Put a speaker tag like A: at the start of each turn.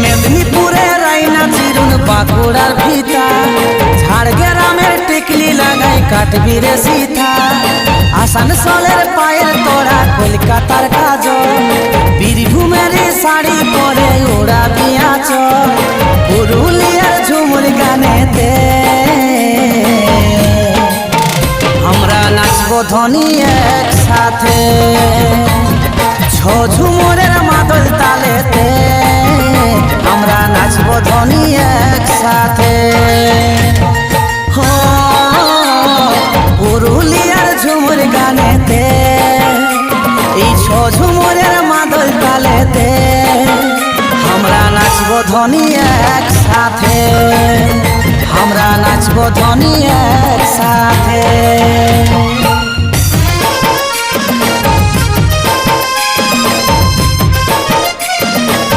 A: মেদিনীপুরে রাইনা চিরুন বাঁকুড়ার ভিতা, ঝাড়গ্রামের টিকলি লাগাই কাটবি রে সীতা। আসানসোলের পায়ের তোড়া কলকাতার কাজল, বীরভূমের শাড়ি পরে ওড়াবি আঁচল। পুরুলিয়ার ঝুমুর গানেতে আমরা নাচবো ধ্বনি একসাথে, ঝুমুরের মাদল তালেতে আমরা নাচবো ধ্বনি একসাথে। পুরুলিয়ার ঝুমুর গানেতে এই ঝুমুরের মাদল তালেতে আমরা নাচবো ধ্বনি একসাথে, আমরা নাচবো ধ্বনি একসাথে।